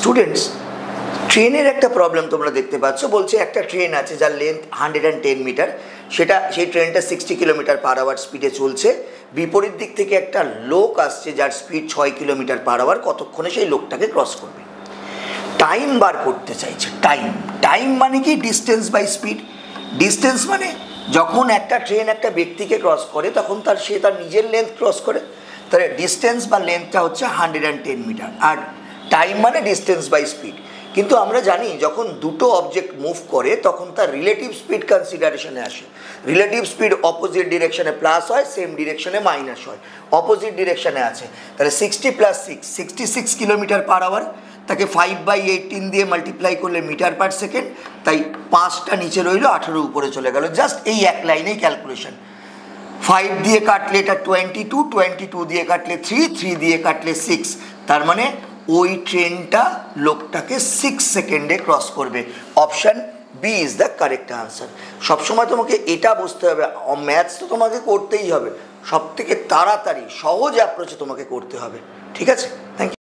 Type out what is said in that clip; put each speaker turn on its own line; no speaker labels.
Students, ট্রেনের একটা problem তোমরা দেখতে পাচ্ছ। বলছে একটা ট্রেন আছে যার লেন্থ 110 মিটার, সেই ট্রেনটা 60 কিলোমিটার পার আওয়ার স্পিডে চলছে। বিপরীত দিক থেকে একটা লোক আসছে যার স্পিড 6 কিলোমিটার পার আওয়ার, কতক্ষণে সেই লোকটাকে ক্রস করবে। টাইম বার করতে চাইছে। টাইম মানে কি? Distance by speed. ডিস্টেন্স মানে যখন একটা ট্রেন একটা ব্যক্তিকে ক্রস করে তখন সে তার নিজের লেন্থ ক্রস করে, তাহলে ডিস্টেন্স বা লেন্থটা হচ্ছে 110 মিটার। আর টাইম মানে ডিস্টেন্স বাই স্পিড। কিন্তু আমরা জানি যখন দুটো অবজেক্ট মুভ করে তখন তার রিলেটিভ স্পিড কনসিডারেশনে আসে। রিলেটিভ স্পিড অপোজিট ডিরেকশনে প্লাস হয়, সেম ডিরেকশনে মাইনাস হয়। অপোজিট ডিরেকশনে আছে, তাহলে 60 + 6 66 কিলোমিটার পার আওয়ার, তাকে 5/18 দিয়ে মাল্টিপ্লাই করলে মিটার পার সেকেন্ড, তাই 5টা নিচে রইল, 18 উপরে চলে গেল। জাস্ট এই এক লাইনেই ক্যালকুলেশন। 5 দিয়ে কাটলে এটা 22, 22 দিয়ে কাটলে 3, 3 দিয়ে কাটলে 6। তার মানে ওই ট্রেনটা লোকটাকে 6 সেকেন্ডে ক্রস করবে। Option B is the correct answer. সবসময় তোমাকে এটা বুঝতে হবে, ম্যাথস তো তোমাকে করতেই হবে, সব থেকে তাড়াতাড়ি সহজ অ্যাপ্রোচে তোমাকে করতে হবে। ঠিক আছে? Thank you.